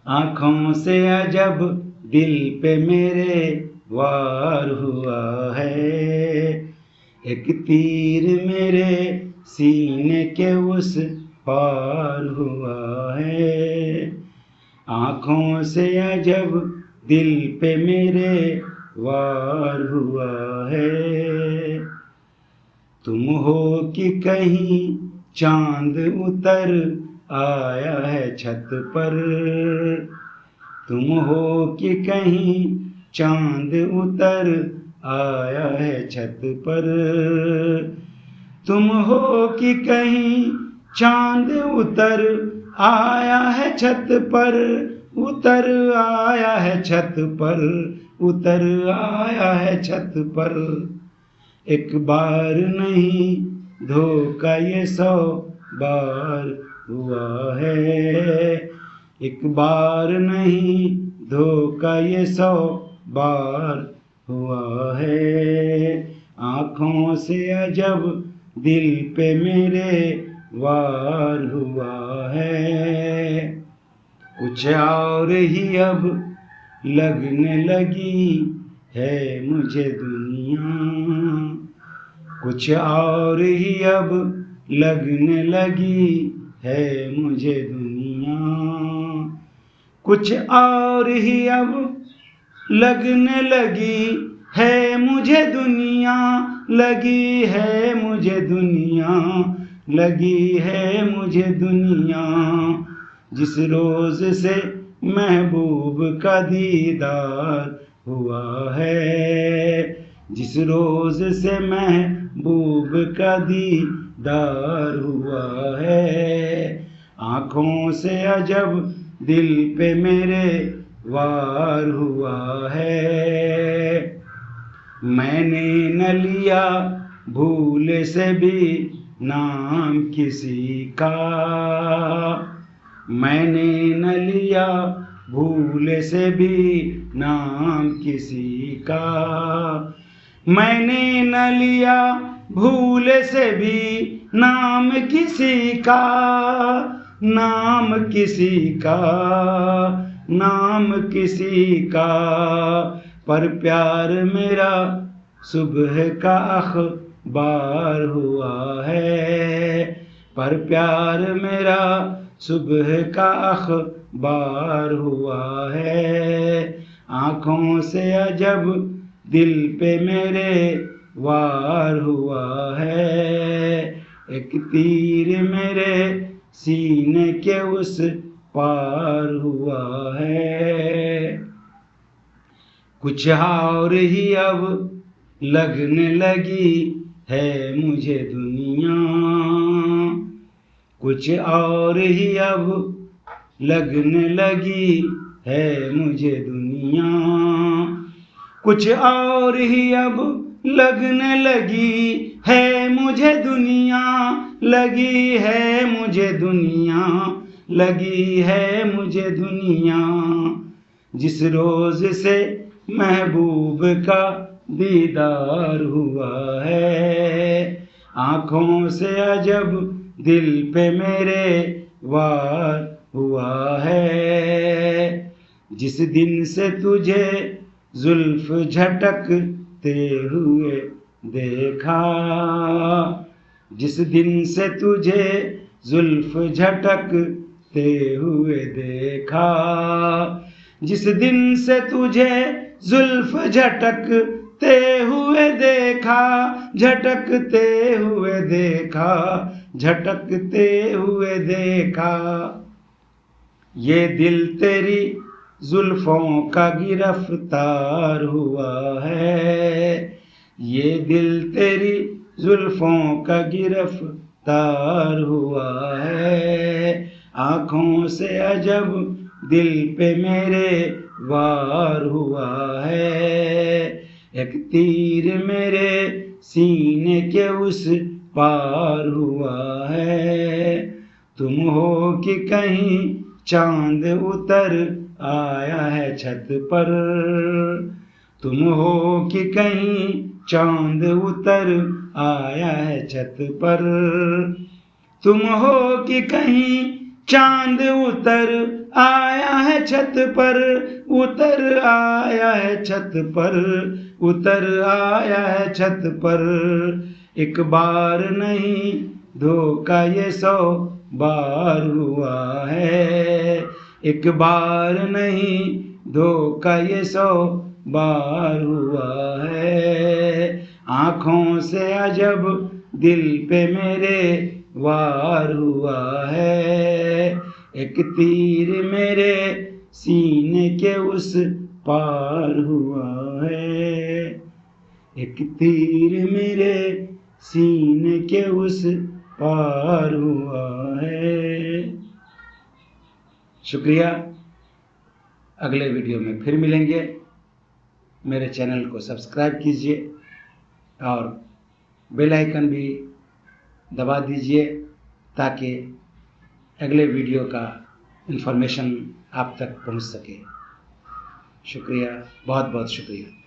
आँखों से अजब दिल पे मेरे वार हुआ है। एक तीर मेरे सीने के उस पार हुआ है। आँखों से अजब दिल पे मेरे वार हुआ है। तुम हो कि कहीं चांद उतर आया है छत पर। तुम हो कि कहीं चांद उतर आया है छत पर। तुम हो कि कहीं चांद उतर आया है छत पर। उतर आया है छत पर, उतर आया है छत पर। एक बार नहीं धोखा ये 100 बार हुआ है। एक बार नहीं धोखा ये 100 बार हुआ है। आँखों से अजब दिल पे मेरे वार हुआ है। कुछ और ही अब लगने लगी है मुझे दुनिया। कुछ और ही अब लगने लगी है मुझे दुनिया। कुछ और ही अब लगने लगी है मुझे दुनिया। लगी है मुझे दुनिया, लगी है मुझे दुनिया। जिस रोज से महबूब का दीदार हुआ है। जिस रोज से महबूब का दीदार हुआ है। आँखों से अजब दिल पे मेरे वार हुआ है। मैंने न लिया भूल से भी नाम किसी का। मैंने न लिया भूल से भी नाम किसी का। मैंने न लिया भूल से भी नाम किसी का। नाम किसी का, नाम किसी का। पर प्यार मेरा सुबह का अखबार हुआ है। पर प्यार मेरा सुबह का अखबार हुआ है। आँखों से अजब दिल पे मेरे वार हुआ है। एक तीर मेरे सीने के उस पार हुआ है। कुछ और ही अब लगने लगी है मुझे दुनिया। कुछ और ही अब लगने लगी है मुझे दुनिया। कुछ और ही अब लगने लगी है मुझे दुनिया। लगी है मुझे दुनिया, लगी है मुझे दुनिया। जिस रोज से महबूब का दीदार हुआ है। आँखों से अजब दिल पे मेरे वार हुआ है। जिस दिन से तुझे जुल्फ झटकते हुए देखा। जिस दिन से तुझे जुल्फ झटकते हुए देखा। जिस दिन से तुझे जुल्फ झटकते हुए देखा। झटकते हुए देखा, झटकते हुए देखा। ये दिल तेरी जुल्फों का गिरफ्तार हुआ है। ये दिल तेरी जुल्फों का गिरफ्तार हुआ है। आँखों से अजब दिल पे मेरे वार हुआ है। एक तीर मेरे सीने के उस पार हुआ है। तुम हो कि कहीं चांद उतर आया है छत पर। तुम हो कि कहीं चांद उतर आया है छत पर। तुम हो कि कहीं चांद उतर आया है छत पर, उतर आया है छत पर, उतर आया है छत पर। एक बार नहीं धोखा ये 100 बार हुआ है। एक बार नहीं धोखा ये 100 बार हुआ है। आँखों से अजब दिल पे मेरे वार हुआ है। एक तीर मेरे सीने के उस पार हुआ है। एक तीर मेरे सीने के उस पार हुआ है। शुक्रिया। अगले वीडियो में फिर मिलेंगे। मेरे चैनल को सब्सक्राइब कीजिए और बेल आइकन भी दबा दीजिए ताकि अगले वीडियो का इन्फॉर्मेशन आप तक पहुंच सके। शुक्रिया, बहुत बहुत शुक्रिया।